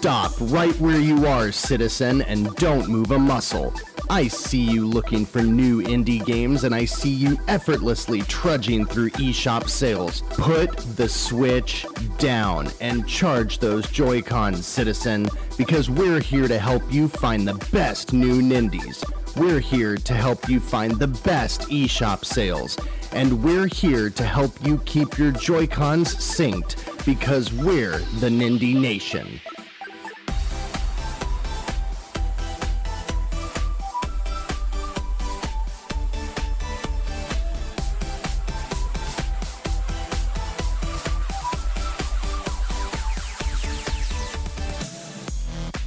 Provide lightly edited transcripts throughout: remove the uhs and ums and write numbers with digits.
Stop right where you are, citizen, and don't move a muscle. I see you looking for new indie games, and I see you effortlessly trudging through eShop sales. Put the Switch down and charge those Joy-Cons, citizen, because we're here to help you find the best new Nindies. We're here to help you find the best eShop sales. And we're here to help you keep your Joy-Cons synced, because we're the Nindie Nation.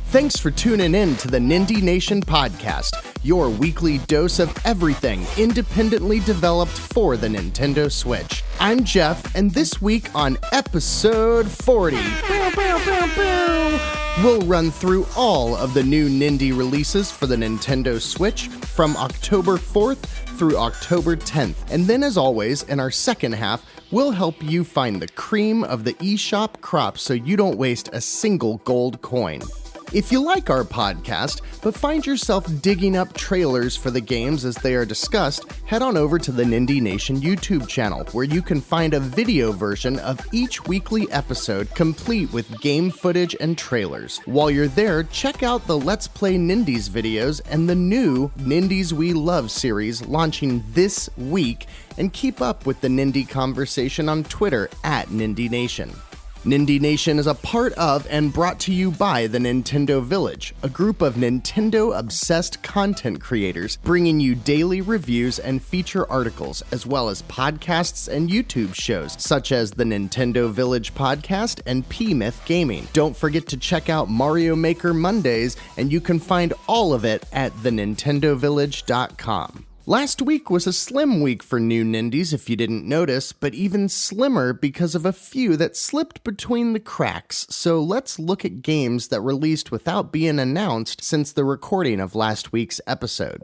Thanks for tuning in to the Nindie Nation podcast, your weekly dose of everything independently developed for the Nintendo Switch. I'm Jeff, and this week on episode 40, we'll run through all of the new Nindie releases for the Nintendo Switch from October 4th through October 10th. And then, as always, in our second half, we'll help you find the cream of the eShop crop so you don't waste a single gold coin. If you like our podcast, but find yourself digging up trailers for the games as they are discussed, head on over to the Nindie Nation YouTube channel, where you can find a video version of each weekly episode complete with game footage and trailers. While you're there, check out the Let's Play Nindies videos and the new Nindies We Love series launching this week, and keep up with the Nindie conversation on Twitter at Nindie Nation. Nindie Nation is a part of and brought to you by the Nintendo Village, a group of Nintendo-obsessed content creators bringing you daily reviews and feature articles, as well as podcasts and YouTube shows, such as the Nintendo Village Podcast and P-Myth Gaming. Don't forget to check out Mario Maker Mondays, and you can find all of it at thenintendovillage.com. Last week was a slim week for new Nindies, if you didn't notice, but even slimmer because of a few that slipped between the cracks. So let's look at games that released without being announced since the recording of last week's episode.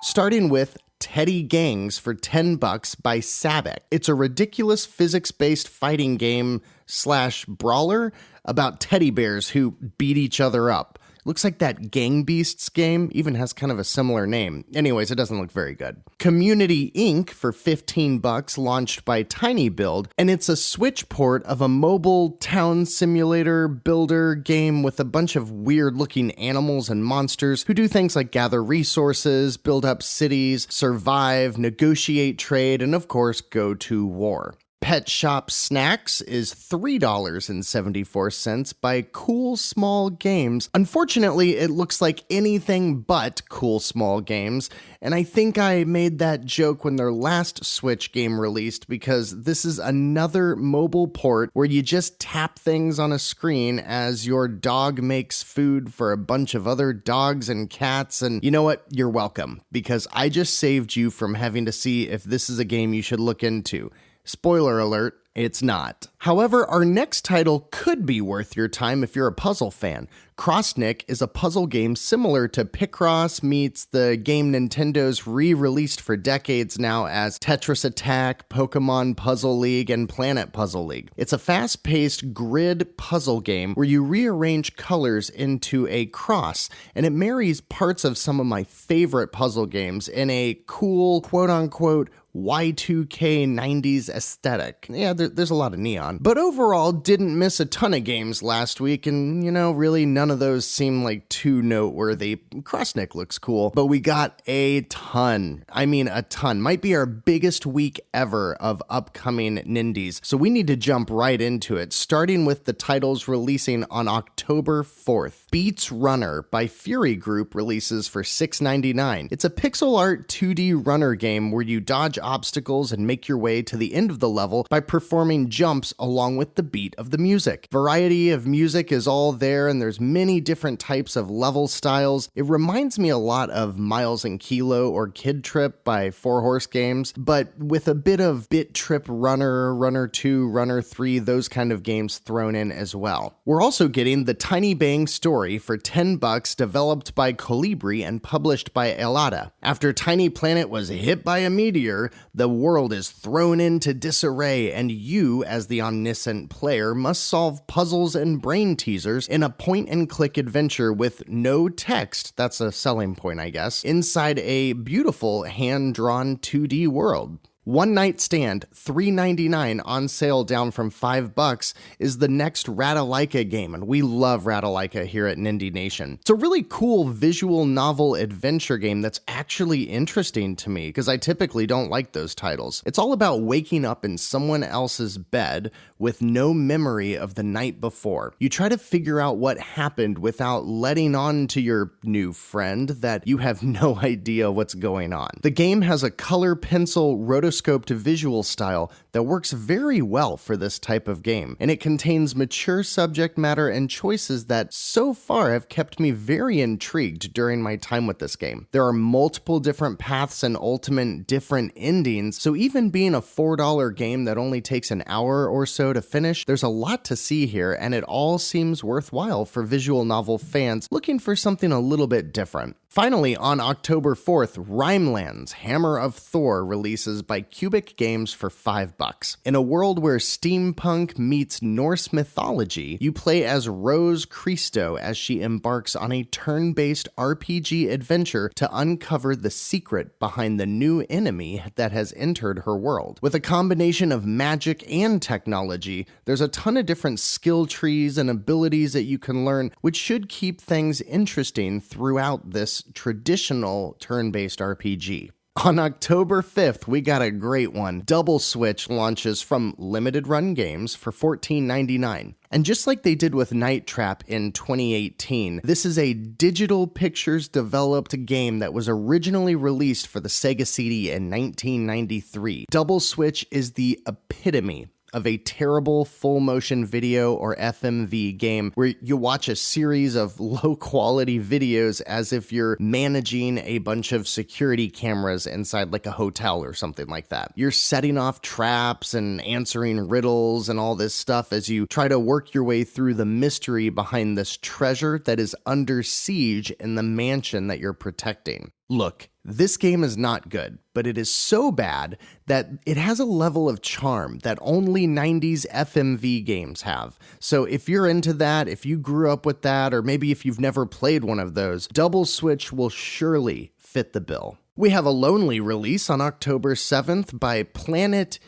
Starting with Teddy Gangs for $10 by Sabec. It's a ridiculous physics-based fighting game / brawler about teddy bears who beat each other up. Looks like that Gang Beasts game even has kind of a similar name. Anyways, it doesn't look very good. Community Inc. for $15 launched by Tiny Build, and it's a Switch port of a mobile town simulator builder game with a bunch of weird-looking animals and monsters who do things like gather resources, build up cities, survive, negotiate trade, and of course, go to war. Pet Shop Snacks is $3.74 by Cool Small Games. Unfortunately, it looks like anything but Cool Small Games, and I think I made that joke when their last Switch game released, because this is another mobile port where you just tap things on a screen as your dog makes food for a bunch of other dogs and cats, and you know what? You're welcome, because I just saved you from having to see if this is a game you should look into. Spoiler alert, it's not. However, our next title could be worth your time if you're a puzzle fan. Crossnick is a puzzle game similar to Picross meets the game Nintendo's re-released for decades now as Tetris Attack, Pokemon Puzzle League, and Planet Puzzle League. It's a fast-paced grid puzzle game where you rearrange colors into a cross, and it marries parts of some of my favorite puzzle games in a cool, quote-unquote, Y2K 90s aesthetic. Yeah, there's a lot of neon. But overall, didn't miss a ton of games last week, and, really none of those seem like too noteworthy. Crossnick looks cool, but we got a ton. I mean, a ton. Might be our biggest week ever of upcoming Nindies, so we need to jump right into it, starting with the titles releasing on October 4th. Beats Runner by Fury Group releases for $6.99. It's a pixel art 2D runner game where you dodge obstacles and make your way to the end of the level by performing jumps along with the beat of the music. Variety of music is all there, and there's many different types of level styles. It reminds me a lot of Miles and Kilo or Kid Trip by 4 Horse Games, but with a bit of Bit Trip Runner, Runner 2, Runner 3, those kind of games thrown in as well. We're also getting The Tiny Bang Story for $10, developed by Colibri and published by Elada. After Tiny Planet was hit by a meteor, the world is thrown into disarray, and you, as the omniscient player must solve puzzles and brain teasers in a point-and-click adventure with no text, that's a selling point I guess, inside a beautiful hand-drawn 2D world. One Night Stand, $3.99 on sale down from $5, is the next Ratalaika game, and we love Ratalaika here at Nindie Nation. It's a really cool visual novel adventure game that's actually interesting to me, because I typically don't like those titles. It's all about waking up in someone else's bed with no memory of the night before. You try to figure out what happened without letting on to your new friend that you have no idea what's going on. The game has a color pencil rotoscoped visual style that works very well for this type of game, and it contains mature subject matter and choices that so far have kept me very intrigued during my time with this game. There are multiple different paths and ultimate different endings, so even being a $4 game that only takes an hour or so to finish, there's a lot to see here, and it all seems worthwhile for visual novel fans looking for something a little bit different. Finally, on October 4th, Rhineland's Hammer of Thor releases by Cubic Games for $5. In a world where steampunk meets Norse mythology, you play as Rose Christo as she embarks on a turn-based RPG adventure to uncover the secret behind the new enemy that has entered her world. With a combination of magic and technology, there's a ton of different skill trees and abilities that you can learn, which should keep things interesting throughout this traditional turn-based RPG. On October 5th, we got a great one. Double Switch launches from Limited Run Games for $14.99. And just like they did with Night Trap in 2018, this is a Digital Pictures developed game that was originally released for the Sega CD in 1993. Double Switch is the epitome of a terrible full motion video or FMV game where you watch a series of low quality videos as if you're managing a bunch of security cameras inside like a hotel or something like that. You're setting off traps and answering riddles and all this stuff as you try to work your way through the mystery behind this treasure that is under siege in the mansion that you're protecting. Look, this game is not good, but it is so bad that it has a level of charm that only 90s FMV games have. So if you're into that, if you grew up with that, or maybe if you've never played one of those, Double Switch will surely fit the bill. We have a Lonely release on October 7th by Planet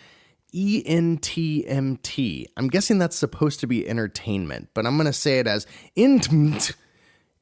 ENTMT. I'm guessing that's supposed to be entertainment, but I'm going to say it as INTMT.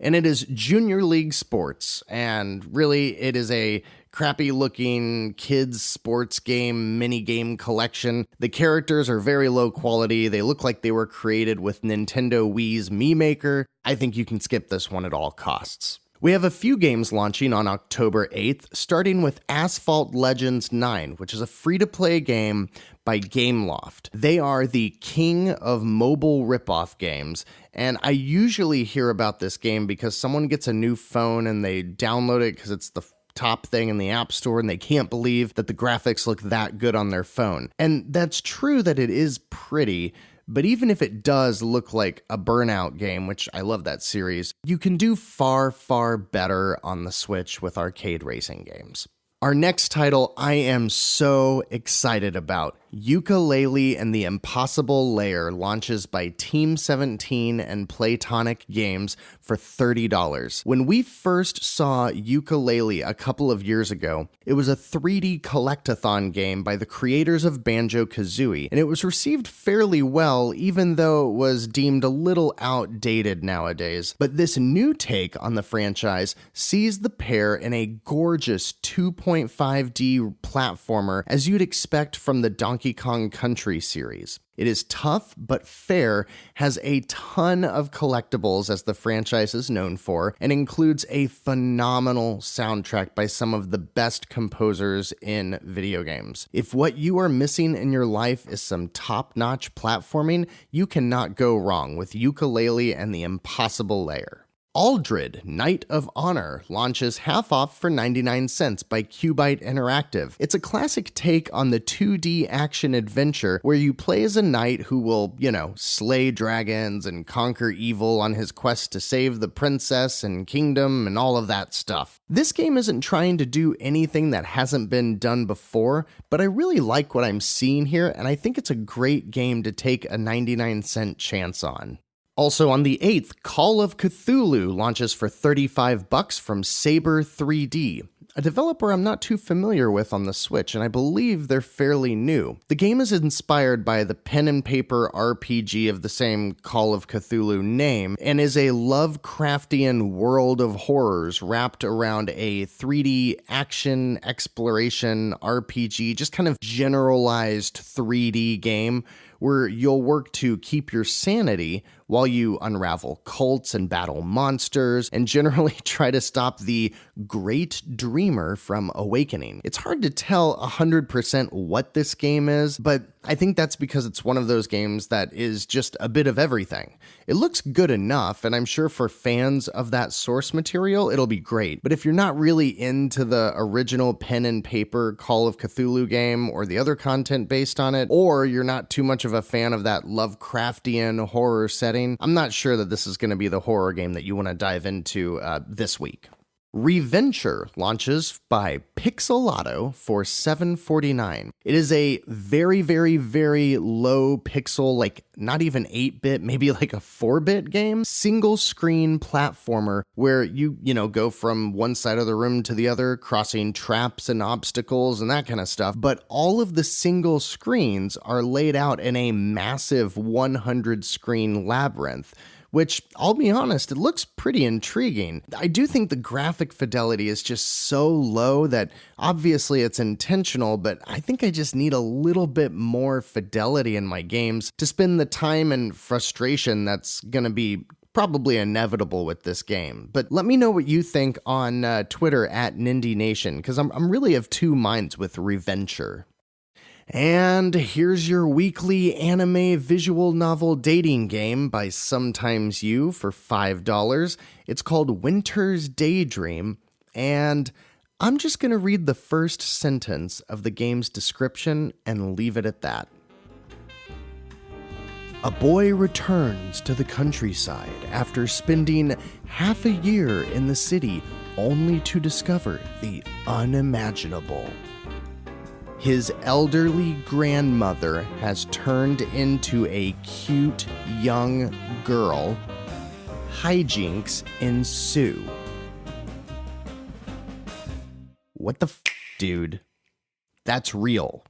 And it is Junior League Sports, and really it is a crappy looking kids sports game mini game collection. The characters are very low quality. They look like they were created with Nintendo Wii's Mii Maker. I think you can skip this one at all costs. We have a few games launching on October 8th, starting with Asphalt Legends 9, which is a free-to-play game by Gameloft. They are the king of mobile ripoff games, and I usually hear about this game because someone gets a new phone and they download it because it's the top thing in the App Store and they can't believe that the graphics look that good on their phone. And that's true that it is pretty, but even if it does look like a Burnout game, which I love that series, you can do far, far better on the Switch with arcade racing games. Our next title I am so excited about. Yooka-Laylee and the Impossible Lair launches by Team 17 and Playtonic Games for $30. When we first saw Yooka-Laylee a couple of years ago, it was a 3D collectathon game by the creators of Banjo-Kazooie, and it was received fairly well even though it was deemed a little outdated nowadays. But this new take on the franchise sees the pair in a gorgeous 2.5D platformer as you'd expect from the Donkey Kong Country series. It is tough but fair, has a ton of collectibles as the franchise is known for, and includes a phenomenal soundtrack by some of the best composers in video games. If what you are missing in your life is some top-notch platforming, you cannot go wrong with Yooka-Laylee and the Impossible Lair. Aldred, Knight of Honor, launches half off for 99 cents by Cubite Interactive. It's a classic take on the 2D action adventure where you play as a knight who will, slay dragons and conquer evil on his quest to save the princess and kingdom and all of that stuff. This game isn't trying to do anything that hasn't been done before, but I really like what I'm seeing here, and I think it's a great game to take a 99-cent chance on. Also on the 8th, Call of Cthulhu launches for $35 from Saber 3D, a developer I'm not too familiar with on the Switch, and I believe they're fairly new. The game is inspired by the pen and paper RPG of the same Call of Cthulhu name, and is a Lovecraftian world of horrors wrapped around a 3D action exploration RPG, just kind of generalized 3D game where you'll work to keep your sanity while you unravel cults and battle monsters and generally try to stop the Great Dreamer from awakening. It's hard to tell 100% what this game is, but I think that's because it's one of those games that is just a bit of everything. It looks good enough, and I'm sure for fans of that source material, it'll be great. But if you're not really into the original pen and paper Call of Cthulhu game or the other content based on it, or you're not too much of a fan of that Lovecraftian horror setting, I'm not sure that this is going to be the horror game that you want to dive into this week. Reventure launches by Pixelato for $7.49. It is a very, very, very low pixel, like not even 8-bit, maybe like a 4-bit game, single screen platformer where you go from one side of the room to the other, crossing traps and obstacles and that kind of stuff. But all of the single screens are laid out in a massive 100 screen labyrinth, which, I'll be honest, it looks pretty intriguing. I do think the graphic fidelity is just so low that obviously it's intentional, but I think I just need a little bit more fidelity in my games to spend the time and frustration that's going to be probably inevitable with this game. But let me know what you think on Twitter at Nindie Nation, because I'm really of two minds with Reventure. And here's your weekly anime visual novel dating game by Sometimes You for $5. It's called Winter's Daydream, and I'm just going to read the first sentence of the game's description and leave it at that. A boy returns to the countryside after spending half a year in the city only to discover the unimaginable. His elderly grandmother has turned into a cute young girl. Hijinks ensue. What the dude? That's real.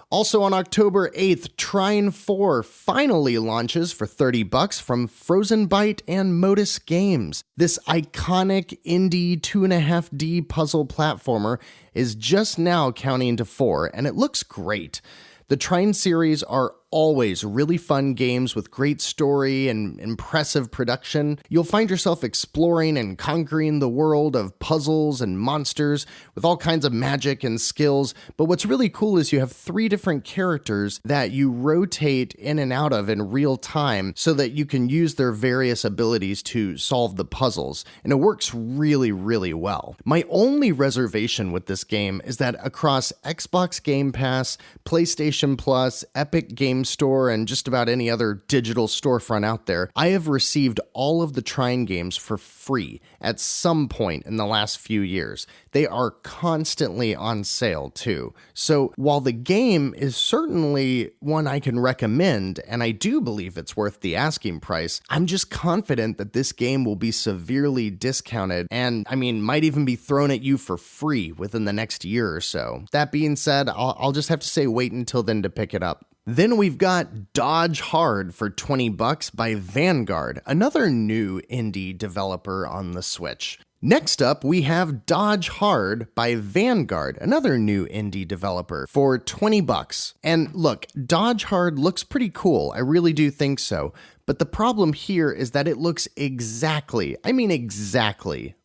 Also on October 8th, Trine 4 finally launches for $30 from Frozen Byte and Modus Games. This iconic indie 2.5D puzzle platformer is just now counting to 4, and it looks great. The Trine series are always really fun games with great story and impressive production. You'll find yourself exploring and conquering the world of puzzles and monsters with all kinds of magic and skills. But what's really cool is you have 3 different characters that you rotate in and out of in real time so that you can use their various abilities to solve the puzzles. And it works really, really well. My only reservation with this game is that across Xbox Game Pass, PlayStation Plus, Epic Games Store, and just about any other digital storefront out there, I have received all of the Trine games for free at some point in the last few years. They are constantly on sale too. So while the game is certainly one I can recommend, and I do believe it's worth the asking price, I'm just confident that this game will be severely discounted and, might even be thrown at you for free within the next year or so. That being said, I'll just have to say wait until then to pick it up. Then we've got Dodge Hard for $20 by Vanguard, another new indie developer on the Switch. Next up, we have Dodge Hard by Vanguard, another new indie developer, for $20. And look, Dodge Hard looks pretty cool, I really do think so. But the problem here is that it looks exactly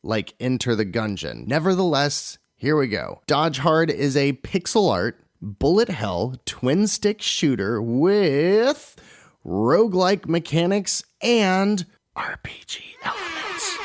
like Enter the Gungeon. Nevertheless, here we go. Dodge Hard is a pixel art bullet hell twin stick shooter with roguelike mechanics and RPG elements.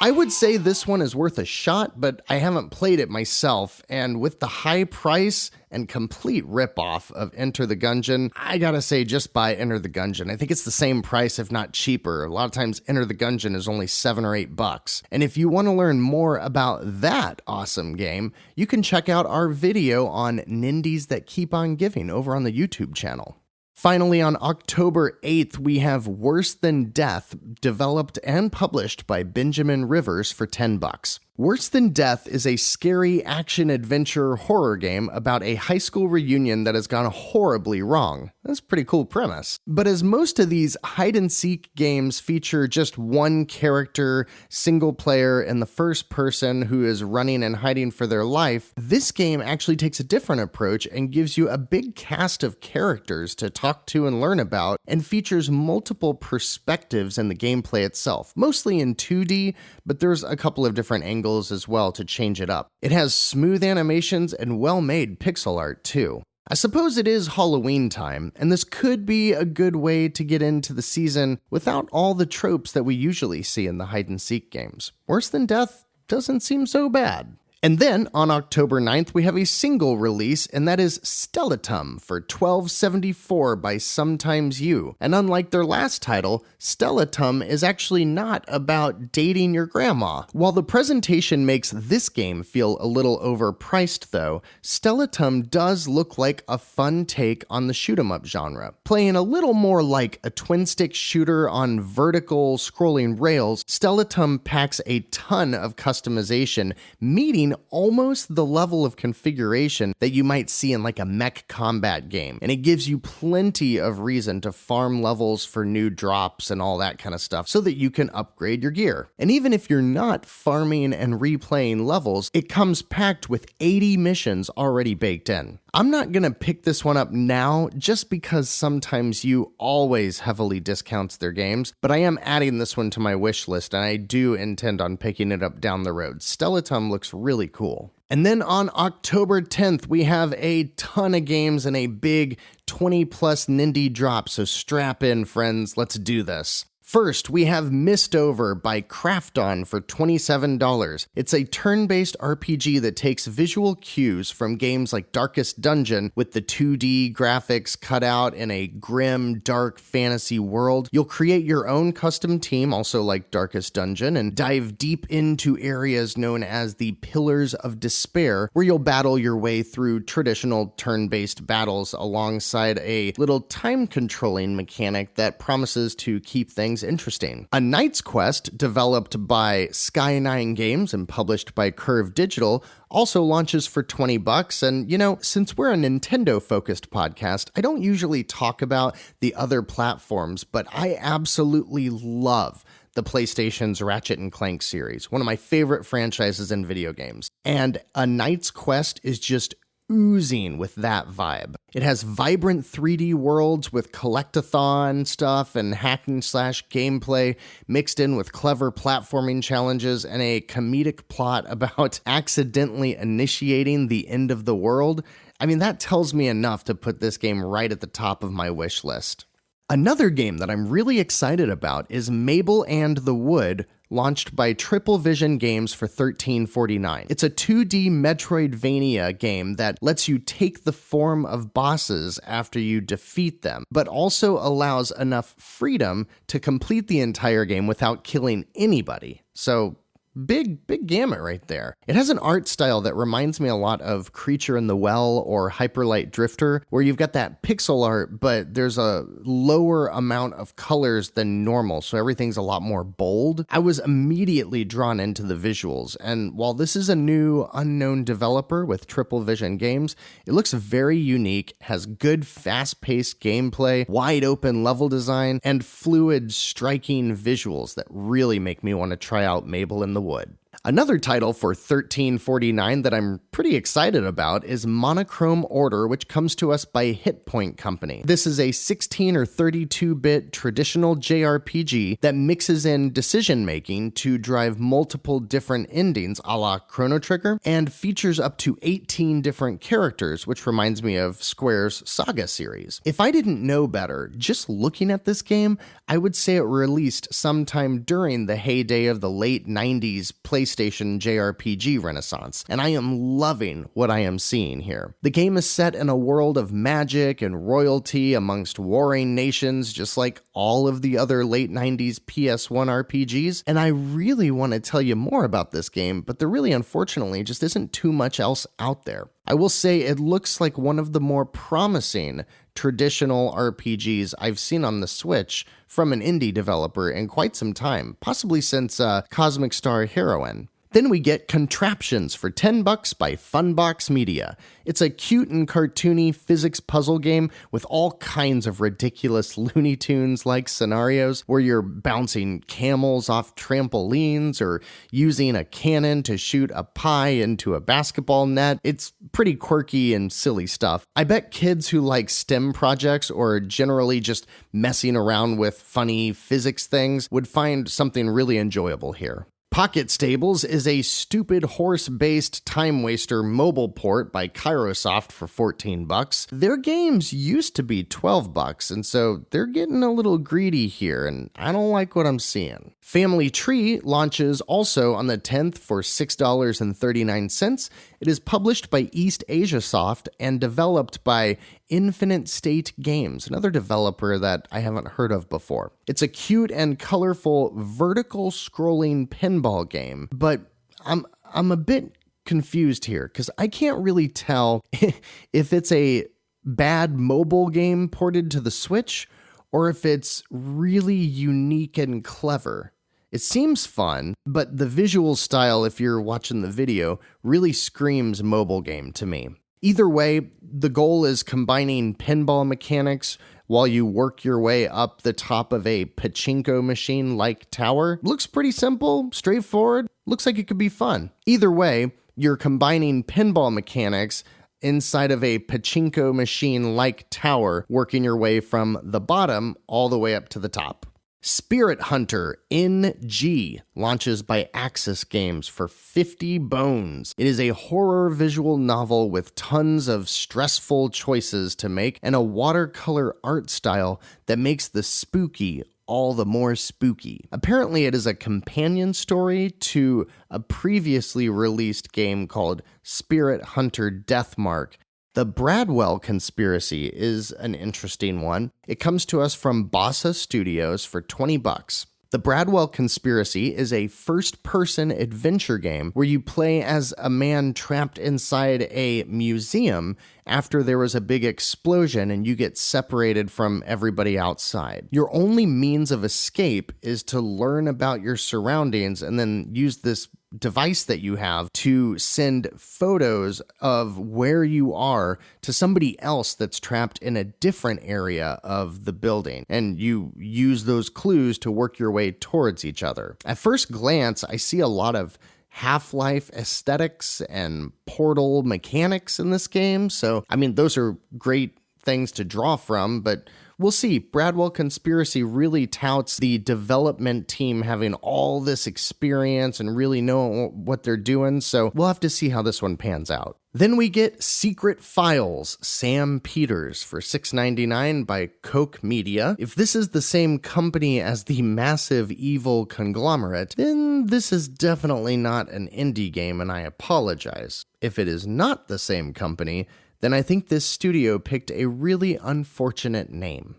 I would say this one is worth a shot, but I haven't played it myself, and with the high price and complete ripoff of Enter the Gungeon, I gotta say just buy Enter the Gungeon. I think it's the same price, if not cheaper. A lot of times Enter the Gungeon is only $7 or $8. And if you want to learn more about that awesome game, you can check out our video on Nindies That Keep On Giving over on the YouTube channel. Finally, on October 8th, we have Worse Than Death, developed and published by Benjamin Rivers for $10. Worse Than Death is a scary action-adventure horror game about a high school reunion that has gone horribly wrong. That's a pretty cool premise. But as most of these hide-and-seek games feature just one character, single player, in the first person who is running and hiding for their life, this game actually takes a different approach and gives you a big cast of characters to talk to and learn about, and features multiple perspectives in the gameplay itself, mostly in 2D, but there's a couple of different angles as well to change it up. It has smooth animations and well-made pixel art too. I suppose it is Halloween time, and this could be a good way to get into the season without all the tropes that we usually see in the hide-and-seek games. Worse Than Death doesn't seem so bad. And then, on October 9th, we have a single release, and that is Stellatum for $12.74 by Sometimes You. And unlike their last title, Stellatum is actually not about dating your grandma. While the presentation makes this game feel a little overpriced, though, Stellatum does look like a fun take on the shoot-'em-up genre. Playing a little more like a twin-stick shooter on vertical scrolling rails, Stellatum packs a ton of customization, meeting almost the level of configuration that you might see in like a mech combat game. And it gives you plenty of reason to farm levels for new drops and all that kind of stuff so that you can upgrade your gear. And even if you're not farming and replaying levels, it comes packed with 80 missions already baked in. I'm not gonna pick this one up now just because Sometimes You always heavily discounts their games, but I am adding this one to my wish list and I do intend on picking it up down the road. Stellatum looks really cool. And then on October 10th, we have a ton of games and a big 20 plus Nindie drop, so strap in, friends, let's do this. First, we have Mistover by Krafton for $27. It's a turn-based RPG that takes visual cues from games like Darkest Dungeon with the 2D graphics cut out in a grim, dark fantasy world. You'll create your own custom team, also like Darkest Dungeon, and dive deep into areas known as the Pillars of Despair, where you'll battle your way through traditional turn-based battles alongside a little time-controlling mechanic that promises to keep things interesting. A Knight's Quest, developed by Sky9 Games and published by Curve Digital, also launches for $20. And, you know, since we're a Nintendo-focused podcast, I don't usually talk about the other platforms, but I absolutely love the PlayStation's Ratchet & Clank series, one of my favorite franchises in video games. And A Knight's Quest is just oozing with that vibe. It has vibrant 3D worlds with collectathon stuff and hacking slash gameplay mixed in with clever platforming challenges and a comedic plot about accidentally initiating the end of the world. I mean, that tells me enough to put this game right at the top of my wish list. Another game that I'm really excited about is Mabel and the Wood, launched by Triple Vision Games for $13.49. It's a 2D Metroidvania game that lets you take the form of bosses after you defeat them, but also allows enough freedom to complete the entire game without killing anybody. So, big gamut right there. It has an art style that reminds me a lot of Creature in the Well or Hyperlight Drifter, where you've got that pixel art, but there's a lower amount of colors than normal, so everything's a lot more bold. I was immediately drawn into the visuals, and while this is a new, unknown developer with Triple Vision Games, it looks very unique, has good, fast-paced gameplay, wide-open level design, and fluid, striking visuals that really make me want to try out Mabel in the Wood. Another title for $13.49 that I'm pretty excited about is Monochrome Order, which comes to us by Hit Point Company. This is a 16 or 32-bit traditional JRPG that mixes in decision-making to drive multiple different endings a la Chrono Trigger, and features up to 18 different characters, which reminds me of Square's Saga series. If I didn't know better, just looking at this game, I would say it released sometime during the heyday of the late 90s PlayStation JRPG renaissance, and I am loving what I am seeing here. The game is set in a world of magic and royalty amongst warring nations, just like all of the other late 90s PS1 RPGs, and I really want to tell you more about this game, but there really unfortunately just isn't too much else out there. I will say it looks like one of the more promising traditional RPGs I've seen on the Switch from an indie developer in quite some time, possibly since Cosmic Star Heroine. Then we get Contraptions for $10 by Funbox Media. It's a cute and cartoony physics puzzle game with all kinds of ridiculous Looney Tunes-like scenarios where you're bouncing camels off trampolines or using a cannon to shoot a pie into a basketball net. It's pretty quirky and silly stuff. I bet kids who like STEM projects or generally just messing around with funny physics things would find something really enjoyable here. Pocket Stables is a stupid horse-based time waster mobile port by Kairosoft for $14. Their games used to be $12, and so they're getting a little greedy here, and I don't like what I'm seeing. Family Tree launches also on the 10th for $6.39. It is published by East Asia Soft and developed by Infinite State Games, another developer that I haven't heard of before. It's a cute and colorful vertical scrolling pinball game, but I'm a bit confused here because I can't really tell if it's a bad mobile game ported to the Switch or if it's really unique and clever. It seems fun, but the visual style, if you're watching the video, really screams mobile game to me. Either way, the goal is combining pinball mechanics while you work your way up the top of a pachinko machine-like tower. Looks pretty simple, straightforward, looks like it could be fun. Either way, you're combining pinball mechanics inside of a pachinko machine-like tower, working your way from the bottom all the way up to the top. Spirit Hunter NG launches by Axis Games for 50 bones. It is a horror visual novel with tons of stressful choices to make and a watercolor art style that makes the spooky all the more spooky. Apparently, it is a companion story to a previously released game called Spirit Hunter Deathmark. The Bradwell Conspiracy is an interesting one. It comes to us from Bossa Studios for $20. The Bradwell Conspiracy is a first-person adventure game where you play as a man trapped inside a museum after there was a big explosion and you get separated from everybody outside. Your only means of escape is to learn about your surroundings and then use this device that you have to send photos of where you are to somebody else that's trapped in a different area of the building, and you use those clues to work your way towards each other. At first glance, I see a lot of Half-Life aesthetics and Portal mechanics in this game, so I mean those are great things to draw from, but we'll see. Bradwell Conspiracy really touts the development team having all this experience and really know what they're doing, so we'll have to see how this one pans out. Then we get Secret Files, Sam Peters for $6.99 by Koch Media. If this is the same company as the massive evil conglomerate, then this is definitely not an indie game, and I apologize. If it is not the same company, then I think this studio picked a really unfortunate name.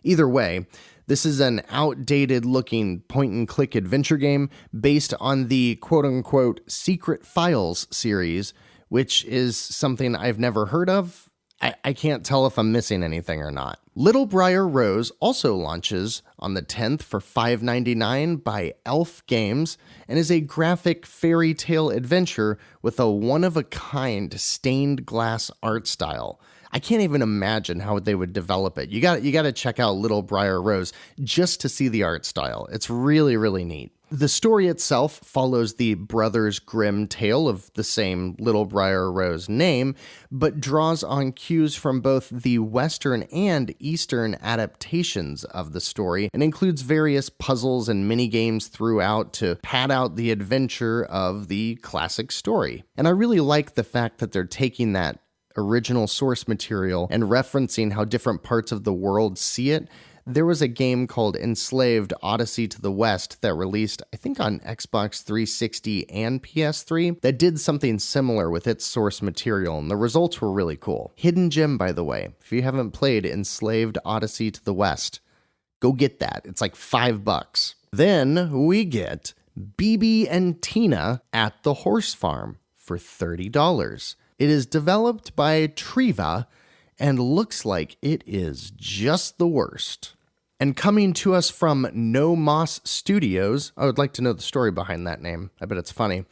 Either way, this is an outdated-looking point-and-click adventure game based on the quote-unquote Secret Files series, which is something I've never heard of. I can't tell if I'm missing anything or not. Little Briar Rose also launches on the 10th for $5.99 by Elf Games and is a graphic fairy tale adventure with a one-of-a-kind stained glass art style. I can't even imagine how they would develop it. You got to check out Little Briar Rose just to see the art style. It's really, really neat. The story itself follows the Brothers Grimm tale of the same Little Briar Rose name, but draws on cues from both the Western and Eastern adaptations of the story, and includes various puzzles and minigames throughout to pad out the adventure of the classic story. And I really like the fact that they're taking that original source material and referencing how different parts of the world see it. There was a game called Enslaved Odyssey to the West that released, I think, on Xbox 360 and PS3 that did something similar with its source material, and the results were really cool. Hidden gem, by the way. If you haven't played Enslaved Odyssey to the West, go get that. It's like $5. Then we get BB and Tina at the Horse Farm for $30. It is developed by Triva and looks like it is just the worst. And coming to us from No Moss Studios, I would like to know the story behind that name. I bet it's funny.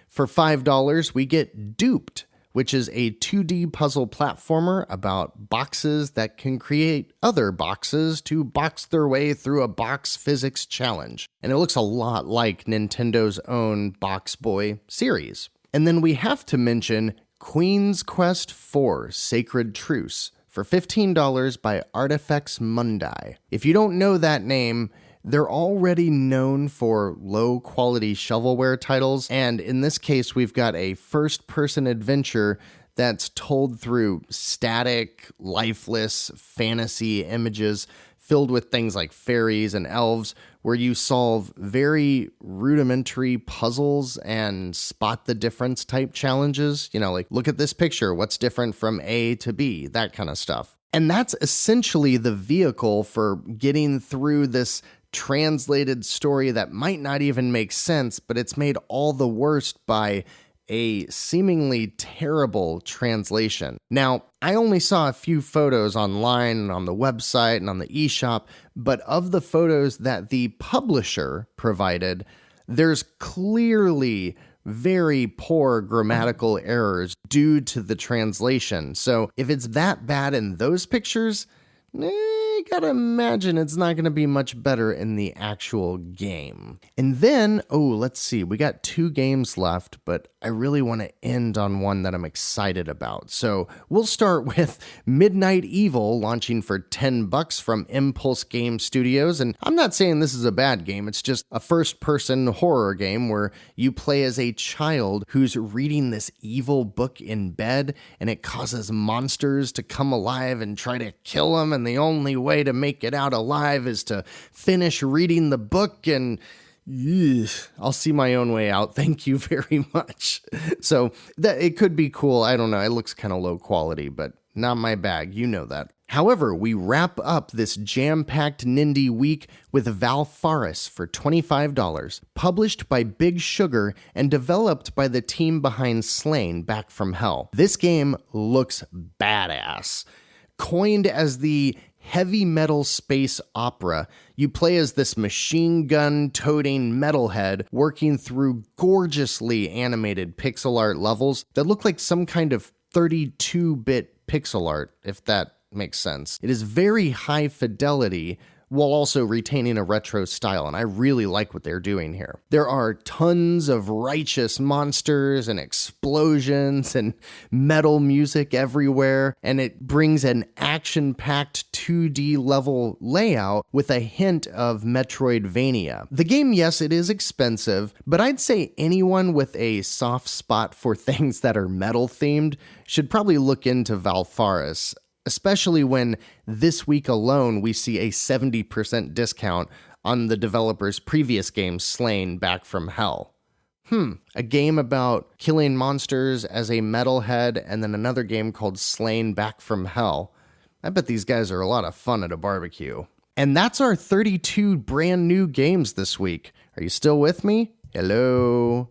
For $5, we get Duped, which is a 2D puzzle platformer about boxes that can create other boxes to box their way through a box physics challenge. And it looks a lot like Nintendo's own Box Boy series. And then we have to mention Queen's Quest IV Sacred Truce for $15 by Artifex Mundi. If you don't know that name, they're already known for low-quality shovelware titles, and in this case, we've got a first-person adventure that's told through static, lifeless fantasy images filled with things like fairies and elves, where you solve very rudimentary puzzles and spot the difference type challenges. You know, like, look at this picture, what's different from A to B, that kind of stuff. And that's essentially the vehicle for getting through this translated story that might not even make sense, but it's made all the worse by a seemingly terrible translation. Now, I only saw a few photos online and on the website and on the eShop, but of the photos that the publisher provided, there's clearly very poor grammatical errors due to the translation. So if it's that bad in those pictures, I gotta imagine it's not gonna be much better in the actual game. And then, let's see, we got 2 games left, but I really want to end on one that I'm excited about. So we'll start with Midnight Evil, launching for $10 from Impulse Game Studios. And I'm not saying this is a bad game, it's just a first-person horror game where you play as a child who's reading this evil book in bed, and it causes monsters to come alive and try to kill them, and the only way to make it out alive is to finish reading the book, and I'll see my own way out. Thank you very much. So that it could be cool. I don't know. It looks kind of low quality, but not my bag. You know that. However, we wrap up this jam-packed Nindie week with Valfaris for $25, published by Big Sugar and developed by the team behind Slain Back from Hell. This game looks badass. Coined as the heavy metal space opera, you play as this machine gun toting metalhead working through gorgeously animated pixel art levels that look like some kind of 32-bit pixel art, if that makes sense. It is very high fidelity while also retaining a retro style, and I really like what they're doing here. There are tons of righteous monsters and explosions and metal music everywhere, and it brings an action-packed 2D level layout with a hint of Metroidvania. The game, yes, it is expensive, but I'd say anyone with a soft spot for things that are metal-themed should probably look into Valfaris, especially when this week alone we see a 70% discount on the developer's previous game, Slain Back from Hell. A game about killing monsters as a metalhead, and then another game called Slain Back from Hell. I bet these guys are a lot of fun at a barbecue. And that's our 32 brand new games this week. Are you still with me? Hello?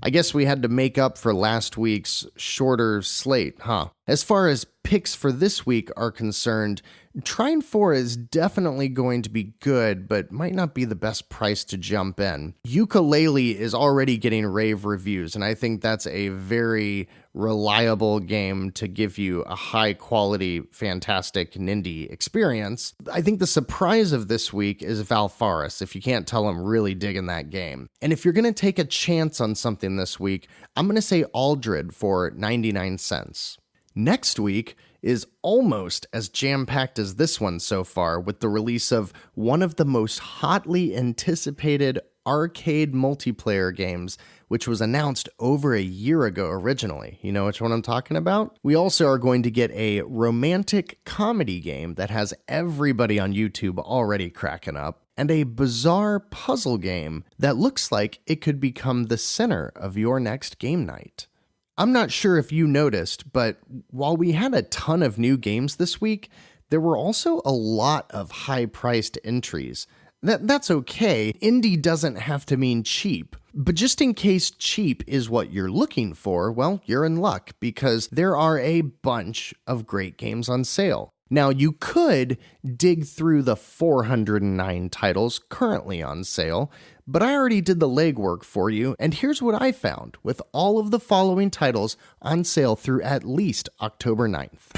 I guess we had to make up for last week's shorter slate, huh? As far as picks for this week are concerned, Trine 4 is definitely going to be good, but might not be the best price to jump in. Yooka-Laylee is already getting rave reviews, and I think that's a very reliable game to give you a high-quality, fantastic Nindie experience. I think the surprise of this week is Valfaris. If you can't tell, I'm really digging that game. And if you're going to take a chance on something this week, I'm going to say Aldred for 99 cents. Next week is almost as jam-packed as this one so far, with the release of one of the most hotly anticipated arcade multiplayer games, which was announced over a year ago originally. You know which one I'm talking about? We also are going to get a romantic comedy game that has everybody on YouTube already cracking up, and a bizarre puzzle game that looks like it could become the center of your next game night. I'm not sure if you noticed, but while we had a ton of new games this week, there were also a lot of high-priced entries. That's okay. Indie doesn't have to mean cheap. But just in case cheap is what you're looking for, well, you're in luck, because there are a bunch of great games on sale. Now, you could dig through the 409 titles currently on sale, but I already did the legwork for you, and here's what I found with all of the following titles on sale through at least October 9th.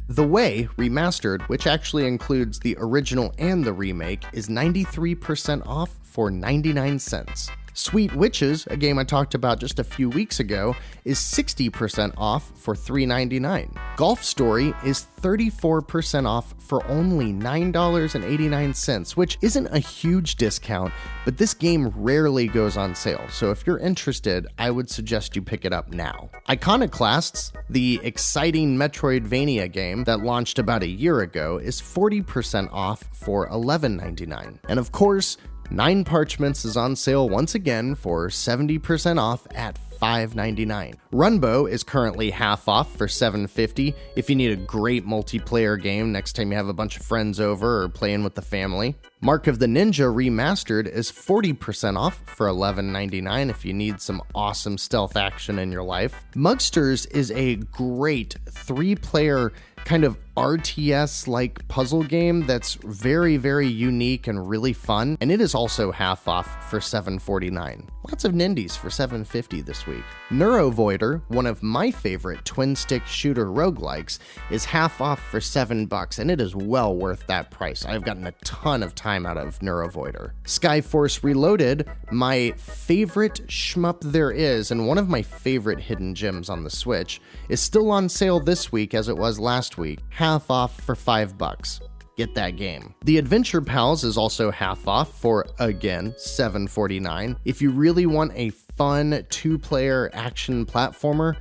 The Way Remastered, which actually includes the original and the remake, is 93% off for 99 cents. Sweet Witches, a game I talked about just a few weeks ago, is 60% off for $3.99. Golf Story is 34% off for only $9.89, which isn't a huge discount, but this game rarely goes on sale, so if you're interested, I would suggest you pick it up now. Iconoclasts, the exciting Metroidvania game that launched about a year ago, is 40% off for $11.99. And of course, Nine Parchments is on sale once again for 70% off at $5.99. Runbow is currently half off for $7.50 if you need a great multiplayer game next time you have a bunch of friends over or playing with the family. Mark of the Ninja Remastered is 40% off for $11.99 if you need some awesome stealth action in your life. Mugsters is a great 3-player kind of RTS-like puzzle game that's very, very unique and really fun, and it is also half off for $7.49. Lots of Nindies for $7.50 this week. Neurovoider, one of my favorite twin-stick shooter roguelikes, is half off for $7, and it is well worth that price. I've gotten a ton of time out of Neurovoider. Skyforce Reloaded, my favorite shmup there is, and one of my favorite hidden gems on the Switch, is still on sale this week as it was last week, half off for $5. Get that game. The Adventure Pals is also half off for, again, $7.49. If you really want a fun 2-player action platformer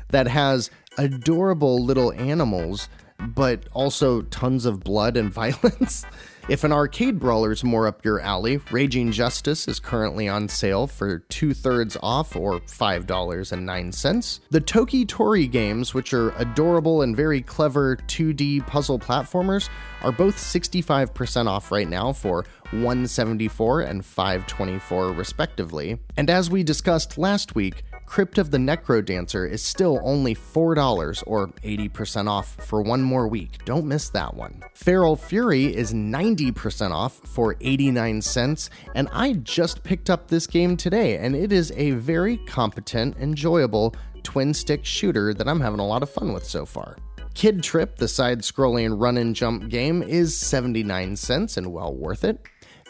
that has adorable little animals, but also tons of blood and violence. If an arcade brawler is more up your alley, Raging Justice is currently on sale for 2/3 off or $5.09. The Toki Tori games, which are adorable and very clever 2D puzzle platformers, are both 65% off right now for $174 and $524 respectively. And as we discussed last week, Crypt of the Necrodancer is still only $4 or 80% off for one more week. Don't miss that one. Feral Fury is 90% off for 89 cents, and I just picked up this game today, and it is a very competent, enjoyable twin-stick shooter that I'm having a lot of fun with so far. Kid Trip, the side-scrolling run-and-jump game, is 79 cents and well worth it.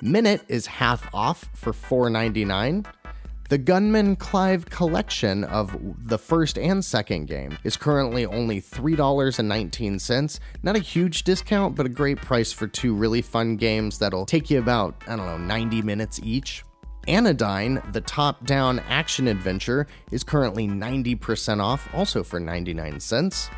Minute is half off for $4.99. The Gunman Clive collection of the first and second game is currently only $3.19. Not a huge discount, but a great price for two really fun games that'll take you about, 90 minutes each. Anodyne, the top-down action-adventure, is currently 90% off, also for 99 cents.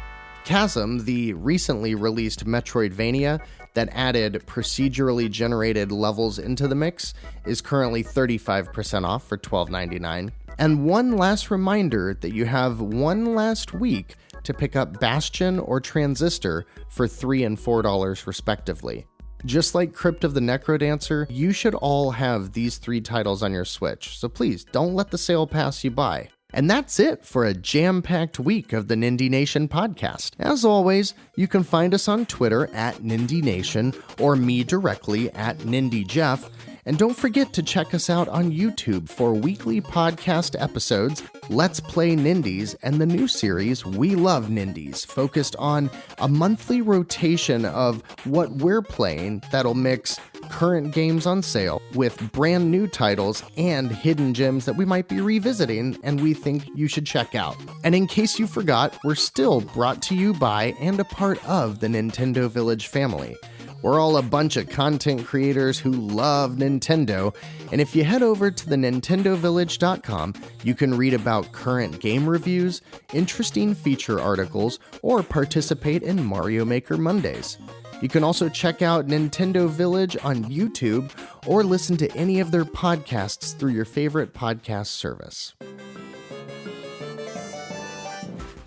Chasm, the recently released Metroidvania that added procedurally generated levels into the mix, is currently 35% off for $12.99. And one last reminder that you have one last week to pick up Bastion or Transistor for $3 and $4 respectively. Just like Crypt of the Necrodancer, you should all have these 3 titles on your Switch, so please don't let the sale pass you by. And that's it for a jam-packed week of the Nindie Nation podcast. As always, you can find us on Twitter at Nindie Nation or me directly at Nindie Jeff. And don't forget to check us out on YouTube for weekly podcast episodes, Let's Play Nindies, and the new series We Love Nindies, focused on a monthly rotation of what we're playing that'll mix current games on sale with brand new titles and hidden gems that we might be revisiting and we think you should check out. And in case you forgot, we're still brought to you by and a part of the Nintendo Village family. We're all a bunch of content creators who love Nintendo, and if you head over to the nintendovillage.com, you can read about current game reviews, interesting feature articles, or participate in Mario Maker Mondays. You can also check out Nintendo Village on YouTube or listen to any of their podcasts through your favorite podcast service.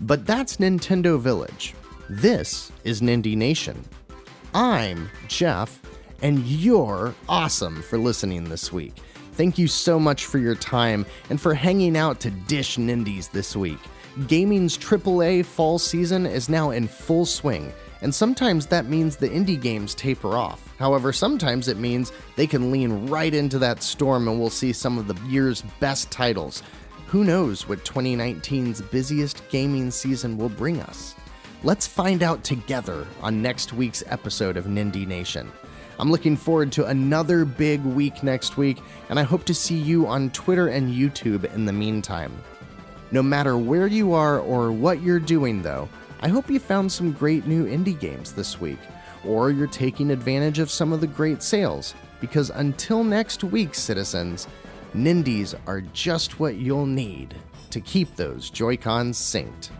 But that's Nintendo Village. This is Nindie Nation. I'm Jeff, and you're awesome for listening this week. Thank you so much for your time and for hanging out to dish Nindies this week. Gaming's AAA fall season is now in full swing, and sometimes that means the indie games taper off. However, sometimes it means they can lean right into that storm and we'll see some of the year's best titles. Who knows what 2019's busiest gaming season will bring us? Let's find out together on next week's episode of Nindie Nation. I'm looking forward to another big week next week, and I hope to see you on Twitter and YouTube in the meantime. No matter where you are or what you're doing, though, I hope you found some great new indie games this week, or you're taking advantage of some of the great sales, because until next week, citizens, Nindies are just what you'll need to keep those Joy-Cons synced.